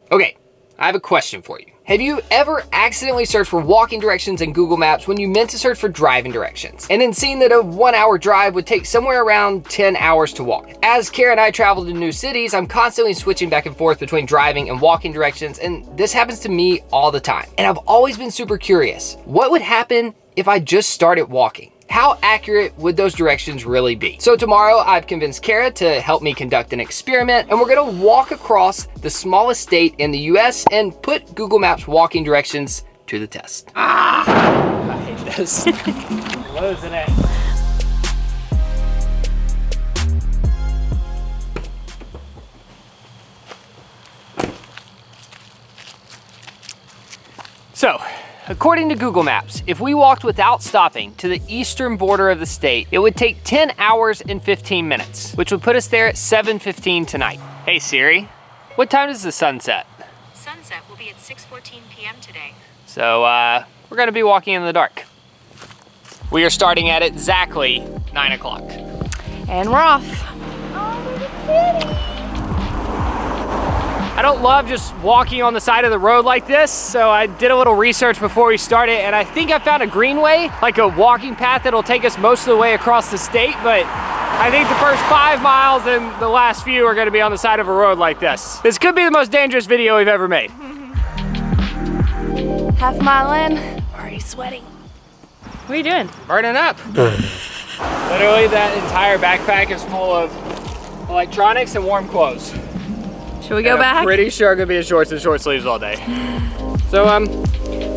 Okay, I have a question for you. Have you ever accidentally searched for walking directions in Google Maps when you meant to search for driving directions, and then seen that a 1 hour drive would take somewhere around 10 hours to walk? As Kara and I travel to new cities, I'm constantly switching back and forth between driving and walking directions, and this happens to me all the time. And I've always been super curious. What would happen if I just started walking? How accurate would those directions really be? So tomorrow I've convinced Kara to help me conduct an experiment, and we're gonna walk across the smallest state in the US and put Google Maps walking directions to the test. I hate this. Losing it. So, according to Google Maps, if we walked without stopping to the eastern border of the state, it would take 10 hours and 15 minutes, which would put us there at 7:15 tonight. Hey Siri, what time does the sun set? Sunset will be at 6:14 p.m. today. So we're gonna be walking in the dark. We are starting at exactly 9 o'clock. And we're off. I don't love just walking on the side of the road like this, so I did a little research before we started, and I think I found a greenway, like a walking path that'll take us most of the way across the state, but I think the first 5 miles and the last few are gonna be on the side of a road like this. This could be the most dangerous video we've ever made. Half mile in, already sweating. What are you doing? Burning up. Literally that entire backpack is full of electronics and warm clothes. Should we go back? I'm pretty sure I'm gonna be in shorts and short sleeves all day. So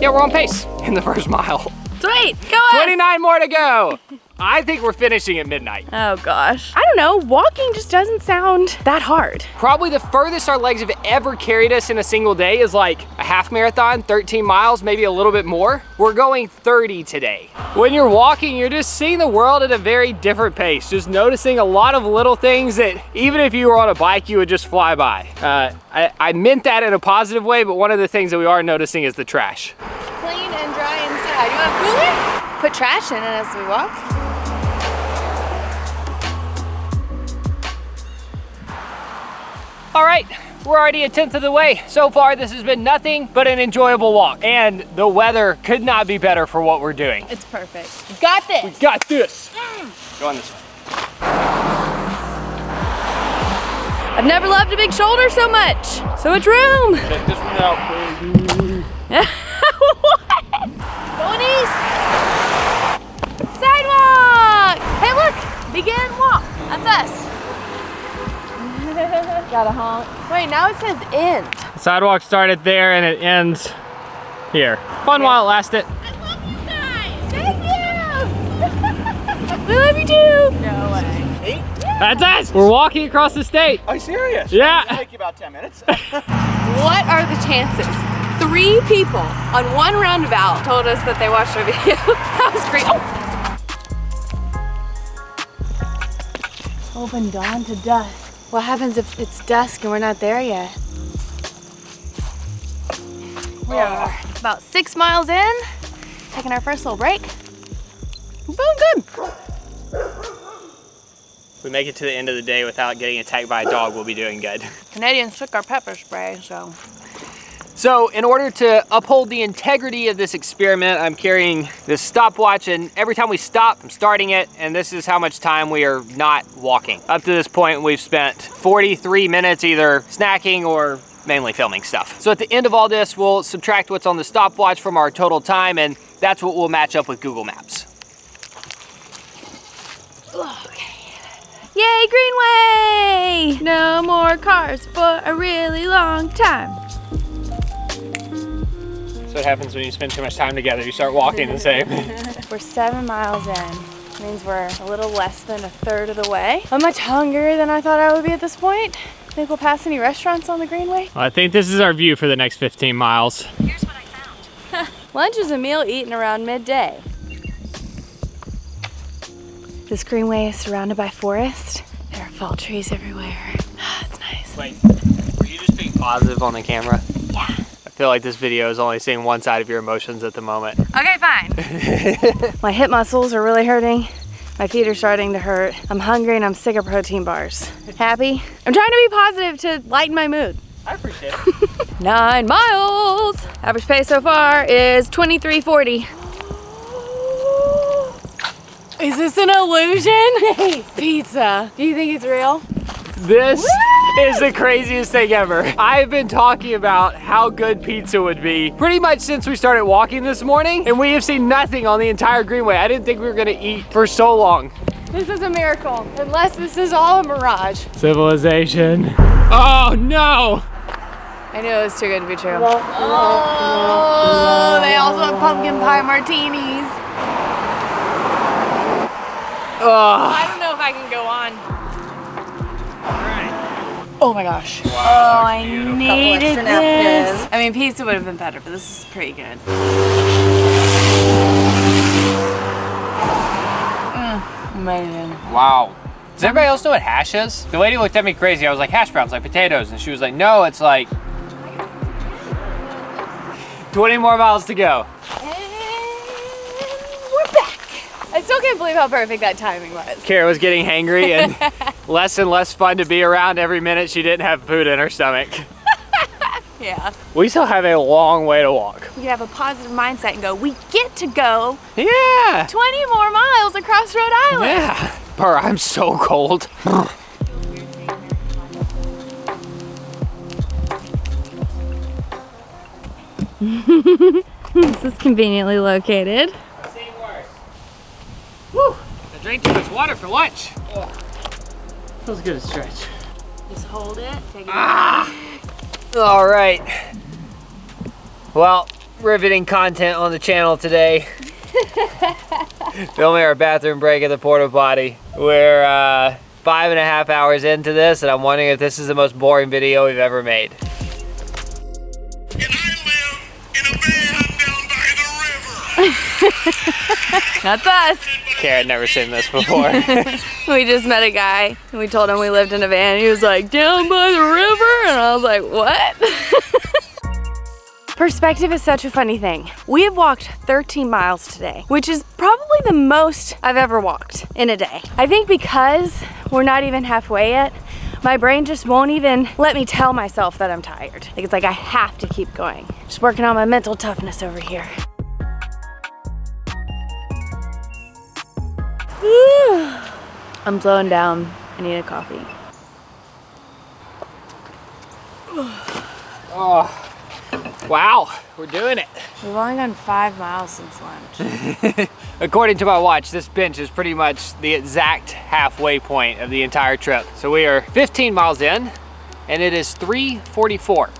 yeah, we're on pace in the first mile. Sweet, go us! 29 more to go. I think we're finishing at midnight. Oh gosh. I don't know, walking just doesn't sound that hard. Probably the furthest our legs have ever carried us in a single day is like a half marathon, 13 miles, maybe a little bit more. We're going 30 today. When you're walking, you're just seeing the world at a very different pace, just noticing a lot of little things that even if you were on a bike, you would just fly by. I meant that in a positive way, but one of the things that we are noticing is the trash. Clean and dry inside. You want a cooler? Put trash in it as we walk. All right, we're already a 10th of the way. So far, this has been nothing but an enjoyable walk. And the weather could not be better for what we're doing. It's perfect. We got this. We got this. Go on this way. I've never loved a big shoulder so much. So much room. Check this one out, baby. What? Going east. Sidewalk. Hey, look. Begin walk. That's us. Gotta honk. Wait, now it says end. The sidewalk started there and it ends here. Fun while it lasted. I love you guys. Thank you. We love you too. No way. That's us. We're walking across the state. Are you serious? Yeah. It'll take you about 10 minutes. What are the chances? 3 people on one roundabout told us that they watched our video. That was great. Oh. Open dawn to dusk. What happens if it's dusk and we're not there yet? We are about 6 miles in, taking our first little break. I'm feeling good. If we make it to the end of the day without getting attacked by a dog, we'll be doing good. Canadians took our pepper spray, so. So in order to uphold the integrity of this experiment, I'm carrying this stopwatch, and every time we stop, I'm starting it, and this is how much time we are not walking. Up to this point, we've spent 43 minutes either snacking or mainly filming stuff. So at the end of all this, we'll subtract what's on the stopwatch from our total time, and that's what we'll match up with Google Maps. Okay. Yay, Greenway! No more cars for a really long time. That's what happens when you spend too much time together. You start walking the same. We're 7 miles in. Means we're a little less than a third of the way. I'm much hungrier than I thought I would be at this point. Think we'll pass any restaurants on the Greenway? Well, I think this is our view for the next 15 miles. Here's what I found. Lunch is a meal eaten around midday. This Greenway is surrounded by forest. There are fall trees everywhere. It's nice. Wait, were you just being positive on the camera? Yeah. I feel like this video is only seeing one side of your emotions at the moment. Okay, fine. My hip muscles are really hurting. My feet are starting to hurt. I'm hungry and I'm sick of protein bars. Happy? I'm trying to be positive to lighten my mood. I appreciate it. 9 miles. Average pace so far is 23:40. Is this an illusion? Pizza. Do you think it's real? This is the craziest thing ever. I've been talking about how good pizza would be pretty much since we started walking this morning, and we have seen nothing on the entire greenway. I didn't think we were gonna eat for so long. This is a miracle, unless this is all a mirage. Civilization. Oh no! I knew it was too good to be true. Oh, they also have pumpkin pie martinis. I don't know if I can go on. Oh my gosh. Wow, oh, I needed this. I mean, pizza would have been better, but this is pretty good. Amazing. Wow. Does everybody else know what hash is? The lady looked at me crazy. I was like, hash browns, like potatoes. And she was like, no, it's like 20 more miles to go. And we're back. I still can't believe how perfect that timing was. Kara was getting hangry and less fun to be around every minute she didn't have food in her stomach. Yeah. We still have a long way to walk. We could have a positive mindset and go, we get to go Yeah. 20 more miles across Rhode Island. Yeah. Burr, I'm so cold. This is conveniently located. I've seen worse. Woo! I drank too much water for lunch. Oh. Feels good to stretch. Just hold it, take it All right. Well, riveting content on the channel today. Filming our bathroom break at the porta potty. We're 5.5 hours into this, and I'm wondering if this is the most boring video we've ever made. That's us. Kara had never seen this before. We just met a guy and we told him we lived in a van. He was like, down by the river? And I was like, what? Perspective is such a funny thing. We have walked 13 miles today, which is probably the most I've ever walked in a day. I think because we're not even halfway yet, my brain just won't even let me tell myself that I'm tired. Like, it's like I have to keep going. Just working on my mental toughness over here. I'm slowing down. I need a coffee. Oh, wow, we're doing it. We've only gone 5 miles since lunch. According to my watch, this bench is pretty much the exact halfway point of the entire trip. So we are 15 miles in, and it is 3:44.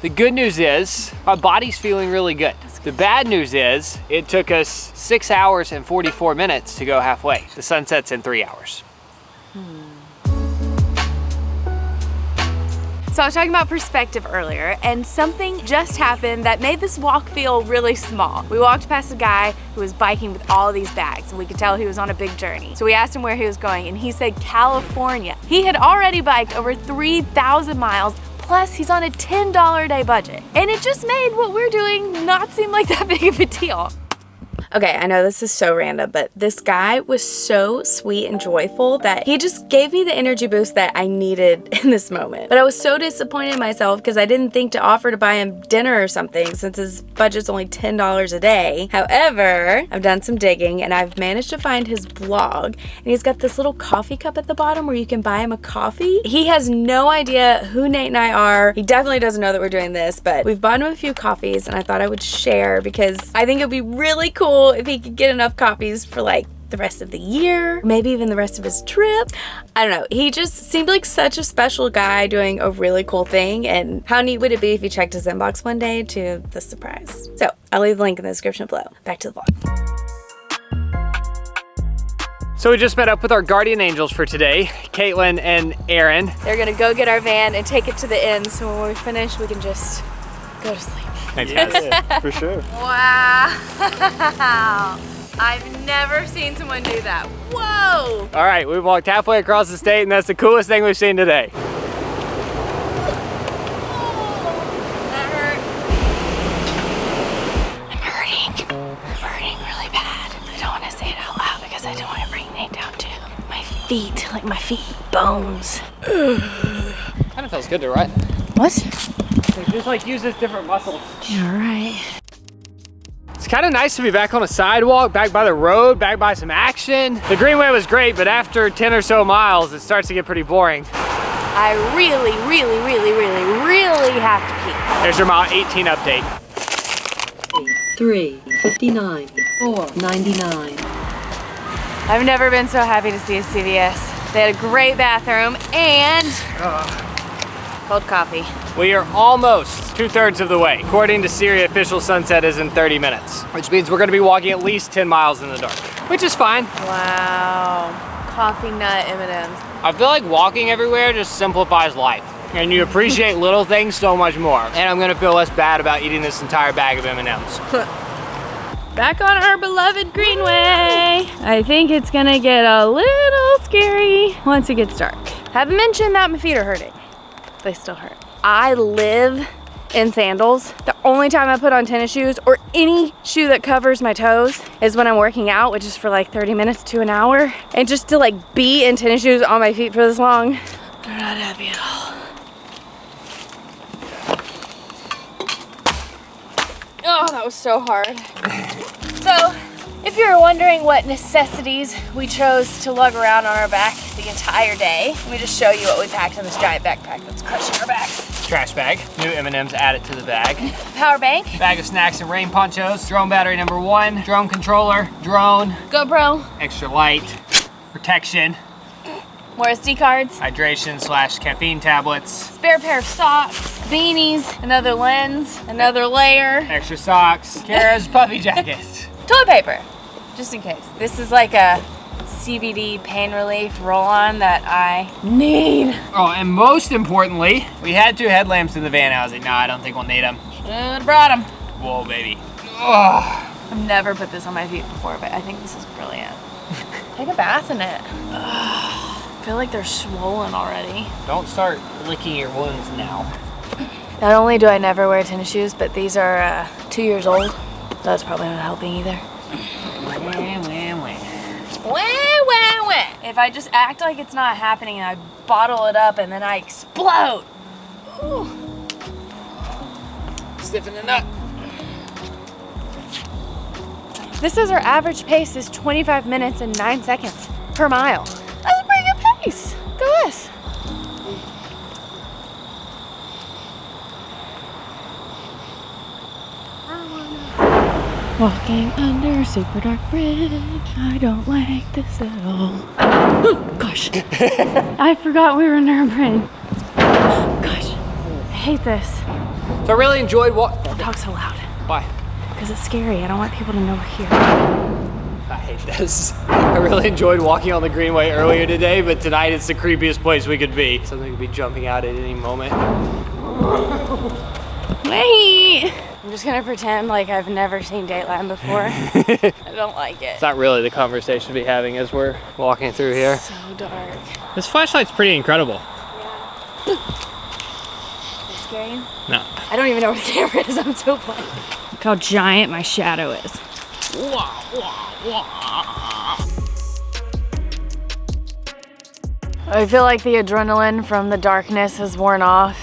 The good news is, my body's feeling really good. The bad news is, it took us 6 hours and 44 minutes to go halfway. The sun sets in 3 hours. So I was talking about perspective earlier, and something just happened that made this walk feel really small. We walked past a guy who was biking with all of these bags, and we could tell he was on a big journey. So we asked him where he was going, and he said California. He had already biked over 3,000 miles, plus he's on a $10 a day budget. And it just made what we're doing not seem like that big of a deal. Okay, I know this is so random, but this guy was so sweet and joyful that he just gave me the energy boost that I needed in this moment. But I was so disappointed in myself because I didn't think to offer to buy him dinner or something since his budget's only $10 a day. However, I've done some digging and I've managed to find his blog, and he's got this little coffee cup at the bottom where you can buy him a coffee. He has no idea who Nate and I are. He definitely doesn't know that we're doing this, but we've bought him a few coffees and I thought I would share because I think it'd be really cool if he could get enough copies for like the rest of the year, maybe even the rest of his trip. I don't know. He just seemed like such a special guy doing a really cool thing, and how neat would it be if he checked his inbox one day to the surprise. So I'll leave the link in the description below. Back to the vlog. So we just met up with our guardian angels for today, Caitlin and Aaron. They're gonna go get our van and take it to the inn, so when we finish, we can just go to sleep. Fantastic. Yeah, for sure. Wow. I've never seen someone do that. Whoa. All right, we've walked halfway across the state, and that's the coolest thing we've seen today. That hurt. I'm hurting really bad. I don't want to say it out loud because I don't want to bring Nate down to my feet, bones. Kind of feels good to ride. What? Just like uses different muscles. You're right. It's kind of nice to be back on a sidewalk, back by the road, back by some action. The Greenway was great, but after 10 or so miles, it starts to get pretty boring. I really have to pee. There's your mile 18 update. 3:59, 4:99. I've never been so happy to see a CVS. They had a great bathroom and cold coffee. We are almost 2/3 of the way. According to Siri, official sunset is in 30 minutes, which means we're gonna be walking at least 10 miles in the dark, which is fine. Wow. Coffee nut M&Ms. I feel like walking everywhere just simplifies life. And you appreciate little things so much more. And I'm gonna feel less bad about eating this entire bag of M&Ms. Back on our beloved Greenway. I think it's gonna get a little scary once it gets dark. Haven't mentioned that my feet are hurting. They still hurt. I live in sandals. The only time I put on tennis shoes or any shoe that covers my toes is when I'm working out, which is for like 30 minutes to an hour. And just to like be in tennis shoes on my feet for this long, they're not happy at all. Oh, that was so hard. So, if you're wondering what necessities we chose to lug around on our back the entire day, let me just show you what we packed in this giant backpack that's crushing our backs. Trash bag, new M&Ms added to the bag. Power bank, Bag of snacks and rain ponchos, drone battery number 1, drone controller, drone, GoPro, extra light, protection, more SD cards, hydration/caffeine tablets, spare pair of socks, beanies, another lens, another layer, extra socks, Kara's puffy jacket. toilet paper, just in case. This is like a CBD pain relief roll-on that I need. Oh, and most importantly, we had 2 headlamps in the van. I was like, no, I don't think we'll need them. Should've brought them. Whoa, baby. Oh. I've never put this on my feet before, but I think this is brilliant. Take a bath in it. I feel like they're swollen already. Don't start licking your wounds now. Not only do I never wear tennis shoes, but these are 2 years old. That's probably not helping either. If I just act like it's not happening and I bottle it up and then I explode. Ooh. Stiffen the nut. This is our average pace is 25 minutes and 9 seconds per mile. That's a pretty good pace. Look at this. Walking under a super dark bridge. I don't like this at all. Gosh. I forgot we were under a bridge. Gosh. I hate this. So I really enjoyed Don't talk so loud. Why? Because it's scary. I don't want people to know we're here. I hate this. I really enjoyed walking on the Greenway earlier today, but tonight it's the creepiest place we could be. Something could be jumping out at any moment. Wait. I'm just gonna pretend like I've never seen Dateline before. I don't like it. It's not really the conversation to be having as we're walking through here. So dark. This flashlight's pretty incredible. They scare you? No. I don't even know where the camera is. I'm so blind. Look how giant my shadow is. I feel like the adrenaline from the darkness has worn off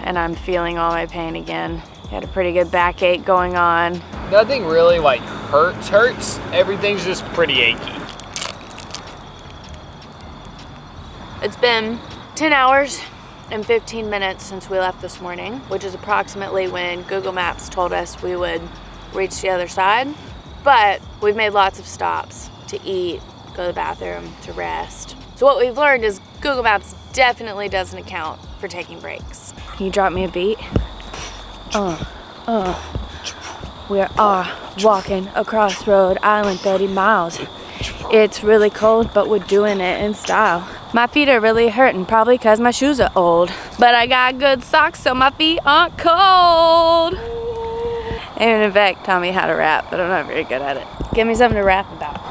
and I'm feeling all my pain again. Had a pretty good backache going on. Nothing really like hurts. Everything's just pretty achy. It's been 10 hours and 15 minutes since we left this morning, which is approximately when Google Maps told us we would reach the other side. But we've made lots of stops to eat, go to the bathroom, to rest. So what we've learned is Google Maps definitely doesn't account for taking breaks. Can you drop me a beat? We are walking across Rhode Island 30 miles. It's really cold, but we're doing it in style. My feet are really hurting, probably because my shoes are old. But I got good socks, so my feet aren't cold. And in fact, taught me how to rap, but I'm not very good at it. Give me something to rap about.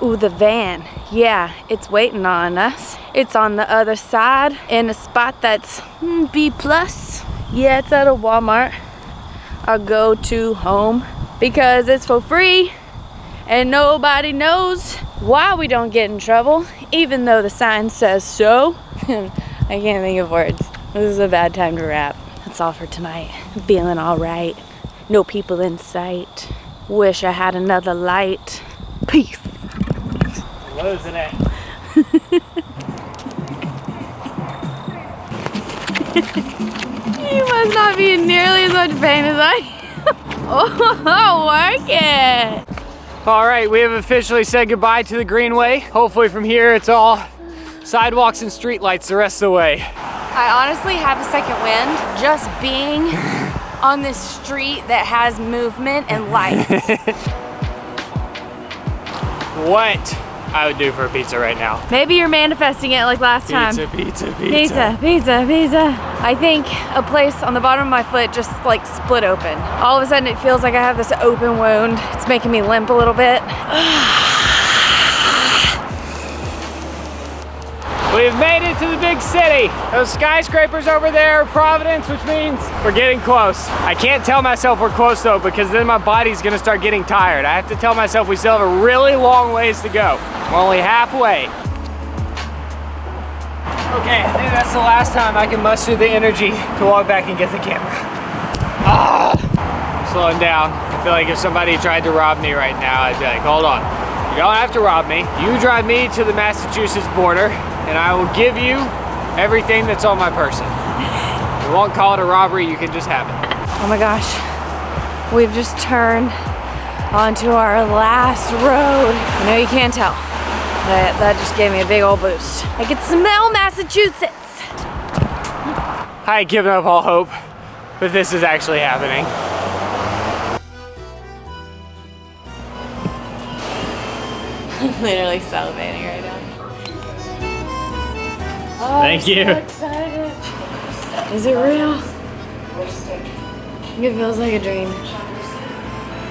Ooh, the van. Yeah, it's waiting on us. It's on the other side in a spot that's B+. Yeah, it's at a Walmart. Our go-to home because it's for free and nobody knows why we don't get in trouble, even though the sign says so. I can't think of words. This is a bad time to rap. That's all for tonight. I'm feeling all right. No people in sight. Wish I had another light. Peace. Losing it. You must not be in nearly as much pain as I am. Oh, work it. All right, we have officially said goodbye to the Greenway. Hopefully from here it's all sidewalks and streetlights the rest of the way. I honestly have a second wind just being on this street that has movement and lights. What I would do for a pizza right now. Maybe you're manifesting it like last time. Pizza. I think a place on the bottom of my foot just like split open. All of a sudden it feels like I have this open wound. It's making me limp a little bit. We've made it to the big city. Those skyscrapers over there are Providence, which means we're getting close. I can't tell myself we're close though, because then my body's gonna start getting tired. I have to tell myself we still have a really long ways to go. We're only halfway. Okay, I think that's the last time I can muster the energy to walk back and get the camera. I'm slowing down. I feel like if somebody tried to rob me right now, I'd be like, hold on. You don't have to rob me. You drive me to the Massachusetts border, and I will give you everything that's on my person. We won't call it a robbery, you can just have it. Oh my gosh, we've just turned onto our last road. I know you can't tell, but that just gave me a big old boost. I can smell Massachusetts. I had given up all hope, but this is actually happening. I'm literally salivating right now. Oh, Thank you. I'm so excited. Is it real? It feels like a dream.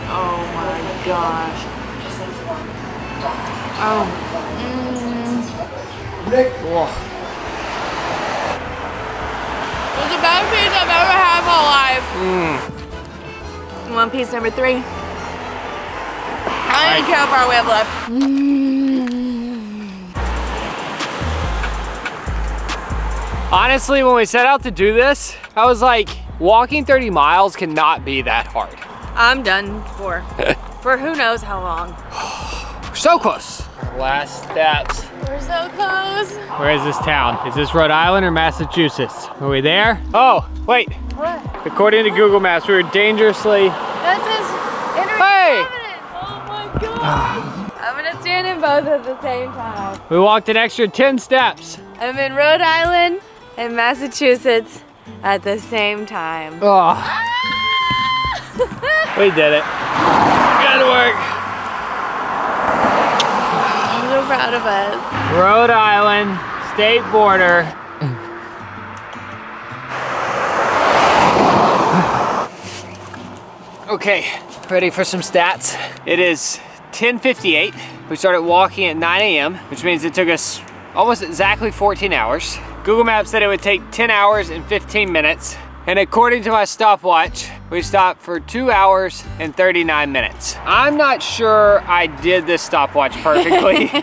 Oh my gosh. Oh. Whoa. It's the best piece I've ever had in my life. Want piece number 3? I don't even care how far we have left. Honestly, when we set out to do this, I was like, walking 30 miles cannot be that hard. I'm done for who knows how long. We're so close. Our last steps. We're so close. Where is this town? Is this Rhode Island or Massachusetts? Are we there? Oh, wait. What? According to Google Maps, we were dangerously... That says entering Hey! Providence. Oh my god. I'm gonna stand in both at the same time. We walked an extra 10 steps. I'm in Rhode Island and Massachusetts at the same time. Oh. We did it. Good work. I'm so proud of us. Rhode Island, state border. Okay, ready for some stats? It is 10:58. We started walking at 9 a.m., which means it took us almost exactly 14 hours. Google Maps said it would take 10 hours and 15 minutes. And according to my stopwatch, we stopped for 2 hours and 39 minutes. I'm not sure I did this stopwatch perfectly. I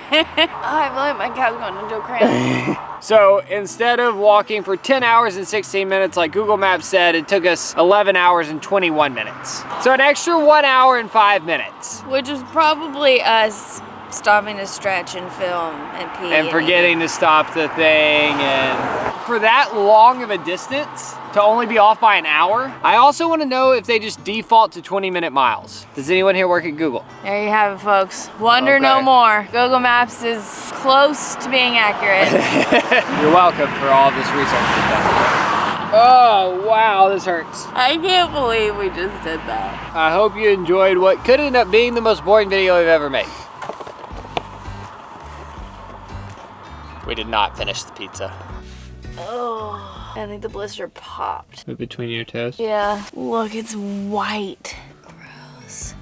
feel like my cat's going into a cramp. So instead of walking for 10 hours and 16 minutes like Google Maps said, it took us 11 hours and 21 minutes. So an extra 1 hour and 5 minutes. Which is probably us stopping to stretch and film and pee. And forgetting to stop the thing. And for that long of a distance, to only be off by an hour, I also want to know if they just default to 20-minute miles. Does anyone here work at Google? There you have it, folks. Wonder no Okay. more. Google Maps is close to being accurate. You're welcome for all of this research you've done. Oh, wow, this hurts. I can't believe we just did that. I hope you enjoyed what could end up being the most boring video I've ever made. We did not finish the pizza. Oh, I think the blister popped. Between your toes? Yeah. Look, it's white. Gross.